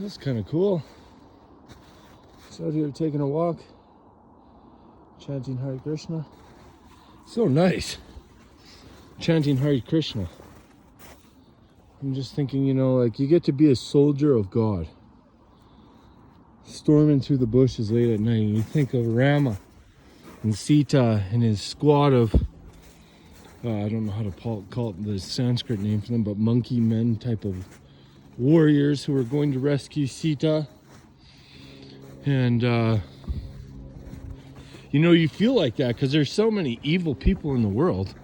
That's kind of cool. Just out here taking a walk, chanting Hare Krishna. So nice. Chanting Hare Krishna. I'm just thinking, like you get to be a soldier of God. Storming through the bushes late at night. And you think of Rama and Sita and his squad of, I don't know how to call it the Sanskrit name for them, but monkey men type of warriors who were going to rescue Sita. And, you feel like that because there's so many evil people in the world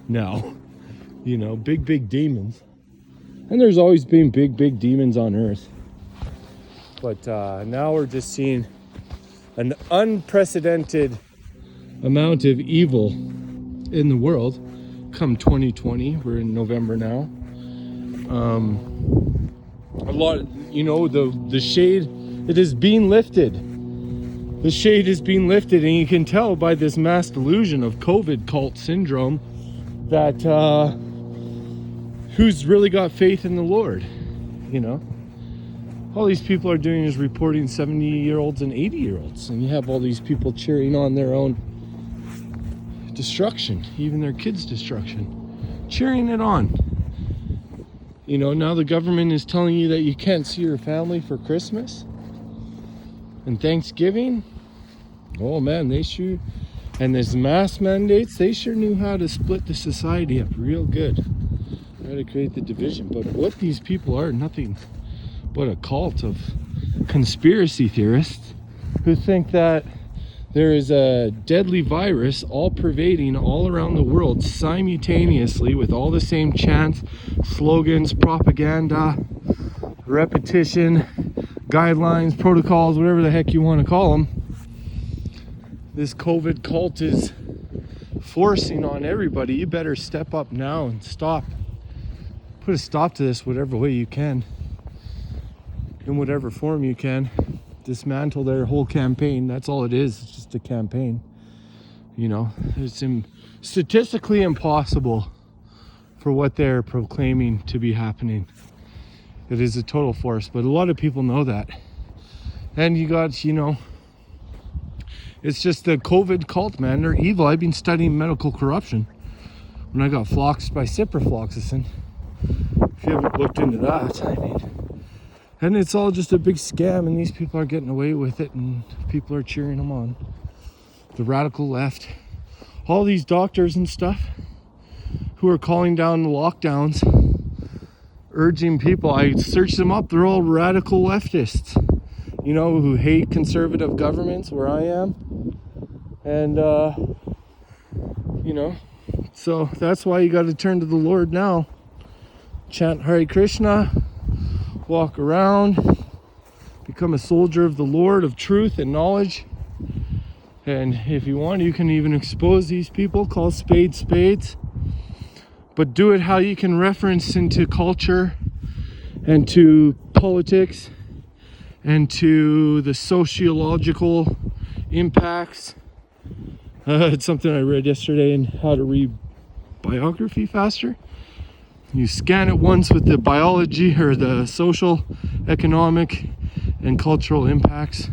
now. Big demons. And there's always been big demons on Earth. But now we're just seeing an unprecedented amount of evil in the world come 2020. We're in November now. A lot, the shade, it is being lifted. The shade is being lifted, and you can tell by this mass delusion of COVID cult syndrome that who's really got faith in the Lord, All these people are doing is reporting 70-year-olds and 80-year-olds, and you have all these people cheering on their own destruction, even their kids' destruction, cheering it on. Now the government is telling you that you can't see your family for Christmas and Thanksgiving. Oh man, and there's mask mandates, they sure knew how to split the society up real good. How to create the division. But what these people are, nothing but a cult of conspiracy theorists who think that there is a deadly virus all pervading all around the world simultaneously with all the same chants, slogans, propaganda, repetition, guidelines, protocols, whatever the heck you want to call them. This COVID cult is forcing on everybody, you better step up now and put a stop to this whatever way you can, in whatever form you can. Dismantle their whole campaign. That's all it is. It's just a campaign. It's statistically impossible for what they're proclaiming to be happening. It is a total force, but a lot of people know that. And you got, it's just the COVID cult, man. They're evil. I've been studying medical corruption when I got floxed by ciprofloxacin. If you haven't looked into that, and it's all just a big scam, and these people are getting away with it, and people are cheering them on. The radical left, all these doctors and stuff who are calling down the lockdowns, urging people, I searched them up, they're all radical leftists, who hate conservative governments where I am. And, so that's why you got to turn to the Lord now. Chant Hare Krishna, walk around, become a soldier of the Lord of truth and knowledge. And if you want, you can even expose these people, call spades spades, but do it how you can reference into culture and to politics and to the sociological impacts. It's something I read yesterday in How to Read Biography Faster. You scan it once with the biology or the social, economic, and cultural impacts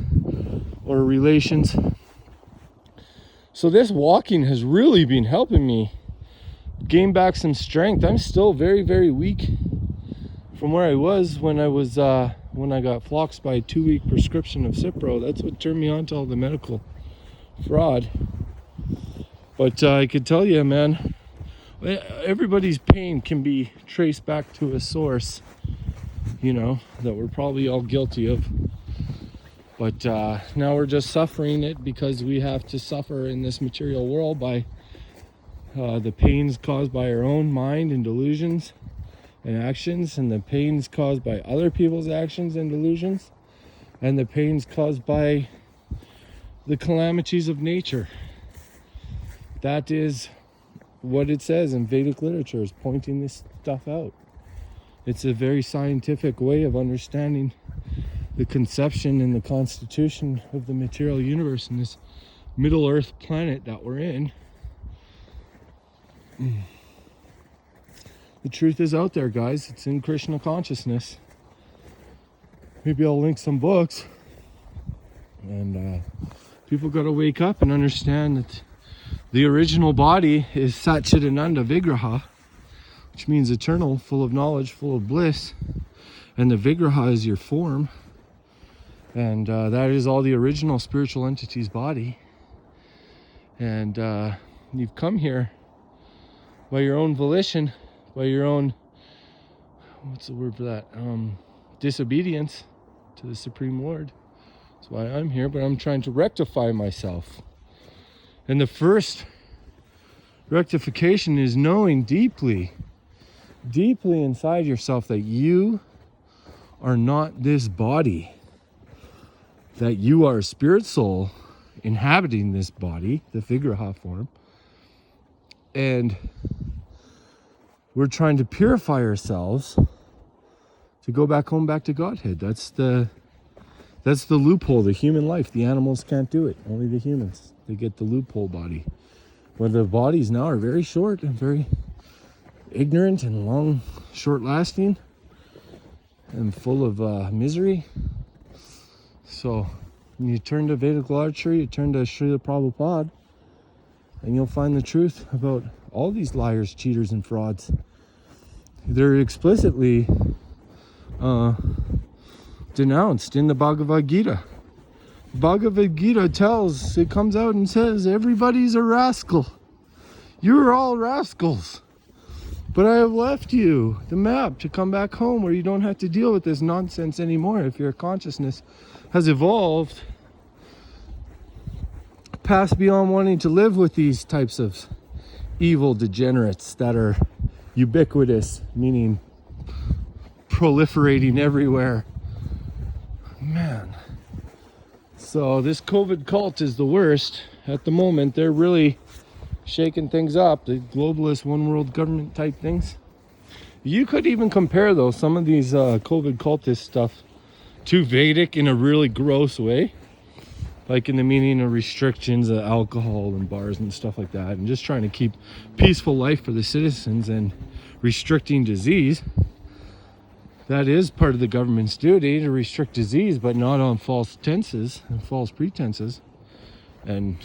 or relations. So this walking has really been helping me gain back some strength. I'm still very, very weak from where I was when I got floxed by a 2-week prescription of Cipro. That's what turned me on to all the medical fraud. But I could tell you, man, everybody's pain can be traced back to a source, that we're probably all guilty of. But now we're just suffering it because we have to suffer in this material world by the pains caused by our own mind and delusions and actions, and the pains caused by other people's actions and delusions, and the pains caused by the calamities of nature. That is what it says in Vedic literature, is pointing this stuff out. It's a very scientific way of understanding the conception and the constitution of the material universe in this Middle Earth planet that we're in. The truth is out there, guys. It's in Krishna consciousness. maybe I'll link some books. And people got to wake up and understand that the original body is Satchidananda Vigraha, which means eternal, full of knowledge, full of bliss. And the Vigraha is your form. And that is all the original spiritual entity's body. And you've come here by your own volition, by your own, what's the word for that? Disobedience to the Supreme Lord. That's why I'm here, but I'm trying to rectify myself. And the first rectification is knowing deeply, deeply inside yourself that you are not this body, that you are a spirit soul inhabiting this body, the Vigraha form, and we're trying to purify ourselves to go back home, back to Godhead. That's the loophole, the human life. The animals can't do it, only the humans. They get the loophole body, where the bodies now are very short and very ignorant and long, short lasting and full of misery. So when you turn to Vedic literature, you turn to Srila Prabhupada, and you'll find the truth about all these liars, cheaters, and frauds. They're explicitly denounced in the Bhagavad Gita. Bhagavad Gita it comes out and says, everybody's a rascal. You're all rascals. But I have left you the map to come back home where you don't have to deal with this nonsense anymore. If your consciousness has evolved past beyond wanting to live with these types of evil degenerates that are ubiquitous, meaning proliferating everywhere. Man. So this COVID cult is the worst at the moment. They're really shaking things up, the globalist one world government type things. You could even compare though some of these COVID cultist stuff to Vedic in a really gross way, like in the meaning of restrictions of alcohol and bars and stuff like that, and just trying to keep peaceful life for the citizens and restricting disease. That is part of the government's duty, to restrict disease, but not on false tenses and false pretenses and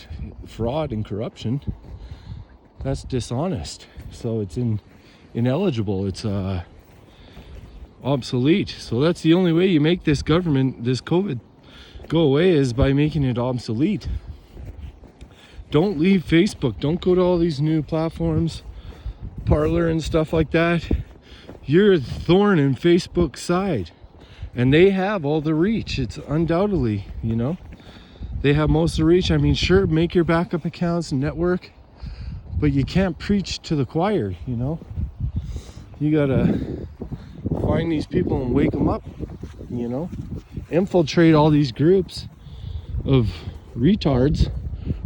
fraud and corruption. That's dishonest. So it's ineligible. It's obsolete. So that's the only way you make this government, this COVID, go away, is by making it obsolete. Don't leave Facebook. Don't go to all these new platforms, Parler and stuff like that. You're a thorn in Facebook's side. And they have all the reach. It's undoubtedly, they have most of the reach. I mean, sure, make your backup accounts and network, but you can't preach to the choir, You gotta find these people and wake them up, Infiltrate all these groups of retards,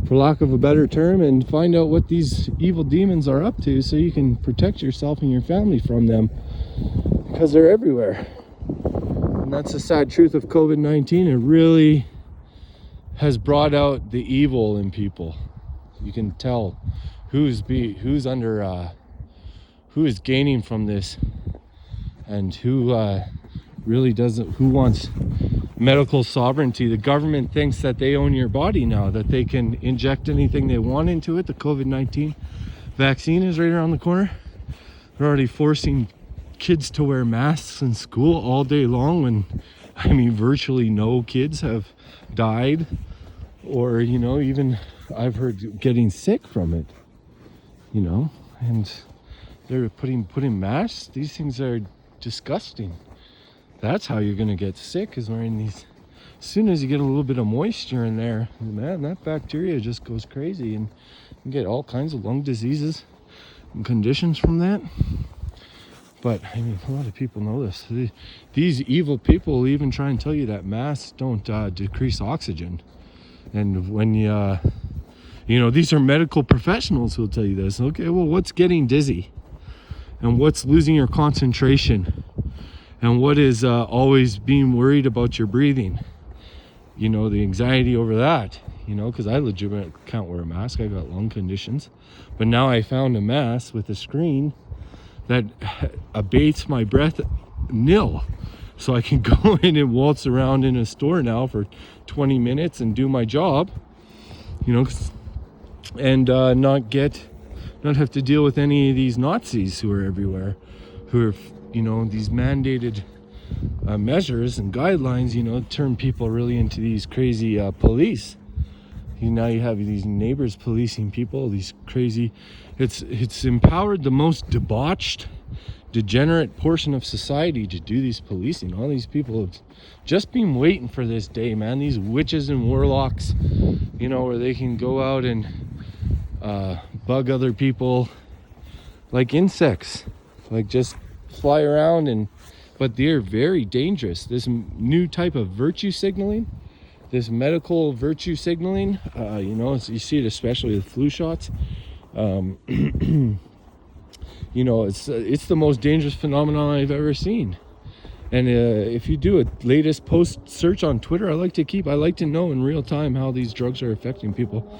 for lack of a better term, and find out what these evil demons are up to so you can protect yourself and your family from them, because they're everywhere. And that's the sad truth of COVID-19. It really has brought out the evil in people. You can tell who is gaining from this, and who really doesn't, who wants medical sovereignty. The government thinks that they own your body now, that they can inject anything they want into it. The COVID-19 vaccine is right around the corner. They're already forcing kids to wear masks in school all day long, when virtually no kids have died, or even I've heard getting sick from it, and they're putting masks. These things are disgusting. That's how you're gonna get sick, is wearing these. As soon as you get a little bit of moisture in there, man, that bacteria just goes crazy, and you get all kinds of lung diseases and conditions from that. But a lot of people know this. These evil people even try and tell you that masks don't decrease oxygen. And when these are medical professionals who'll tell you this. Okay, well, what's getting dizzy? And what's losing your concentration? And what is always being worried about your breathing? The anxiety over that, because I legitimately can't wear a mask. I got lung conditions. But now I found a mask with a screen that abates my breath nil. so I can go in and waltz around in a store now for 20 minutes and do my job, you know, and not have to deal with any of these Nazis who are everywhere, who are, you know, these mandated measures and guidelines, you know, turn people really into these crazy police. Now you have these neighbors policing people, these crazy, it's empowered the most debauched, degenerate portion of society to do these policing. All these people have just been waiting for this day, man. These witches and warlocks, you know, where they can go out and bug other people like insects, like just fly around, but they're very dangerous. This new type of virtue signaling, this medical virtue signaling, you know, you see it especially with flu shots. You know, it's the most dangerous phenomenon I've ever seen. And if you do a latest post search on Twitter, I like to know in real time how these drugs are affecting people.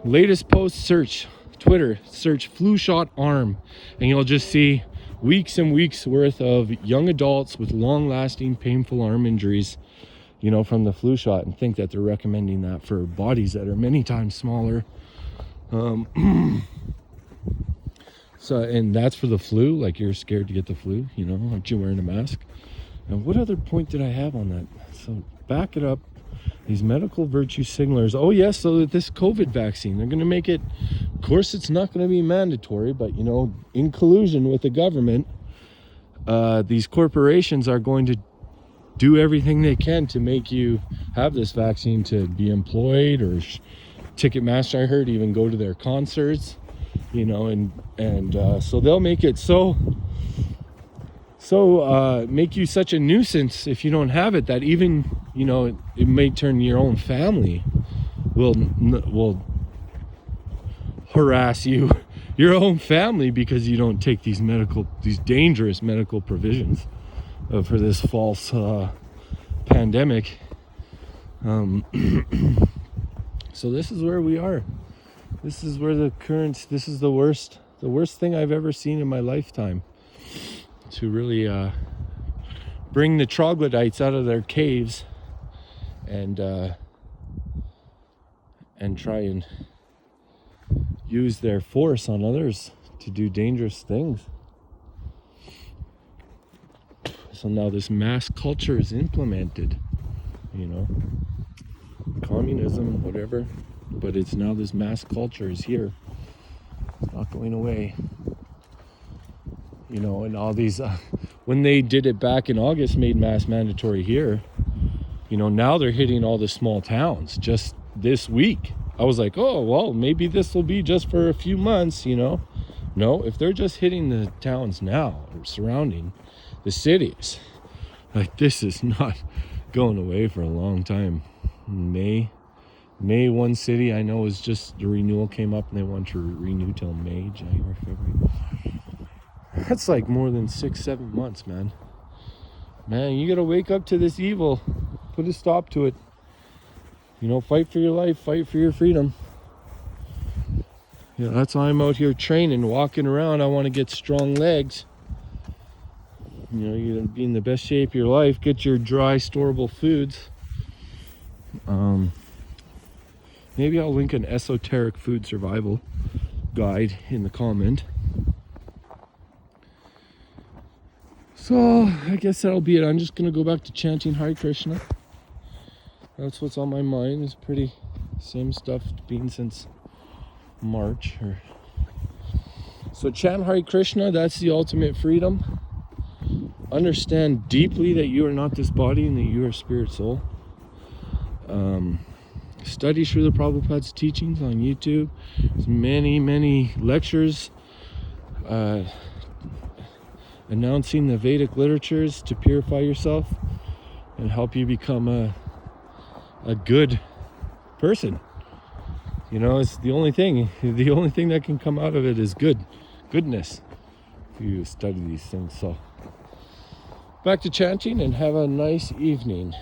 Latest post search, Twitter, search flu shot arm, and you'll just see weeks and weeks worth of young adults with long-lasting painful arm injuries, you know, from the flu shot, and think that they're recommending that for bodies that are many times smaller. So, and that's for the flu, like you're scared to get the flu, you know, aren't you wearing a mask? And what other point did I have on that? So back it up, these medical virtue signalers. Oh yes, so that this COVID vaccine, they're going to make it, of course it's not going to be mandatory, but you know, in collusion with the government, these corporations are going to do everything they can to make you have this vaccine to be employed, or Ticketmaster, I heard, even go to their concerts, you know, and so they'll make it so make you such a nuisance if you don't have it, that even, you know, it may turn your own family will harass you, your own family, because you don't take these dangerous medical provisions for this false pandemic. So this is where we are. This is where this is the worst thing I've ever seen in my lifetime, to really bring the troglodytes out of their caves and try and use their force on others to do dangerous things. So now this mass culture is implemented, you know, communism, whatever, but it's now this mass culture is here. It's not going away. You know, and all these, when they did it back in August, made mass mandatory here, you know, now they're hitting all the small towns just this week. I was like, oh, well, maybe this will be just for a few months, you know. No, if they're just hitting the towns now, or surrounding the cities, like, this is not going away for a long time. May, one city I know is just, the renewal came up and they want to renew till May, January, February. That's like more than 6-7 months, man. You gotta wake up to this evil, put a stop to it. You know, fight for your life, fight for your freedom. Yeah, that's why I'm out here training, walking around. I want to get strong legs. You know, you're gonna be in the best shape of your life. Get your dry, storable foods. Maybe I'll link an esoteric food survival guide in the comment. So I guess that'll be it. I'm just gonna go back to chanting Hare Krishna. That's what's on my mind. It's pretty same stuff been since March. So chant Hare Krishna. That's the ultimate freedom. Understand deeply that you are not this body and that you are spirit soul. Study Srila Prabhupada's teachings on YouTube. There's many lectures announcing the Vedic literatures to purify yourself and help you become a good person. You know, it's the only thing that can come out of it is goodness, if you study these things. So back to chanting, and have a nice evening.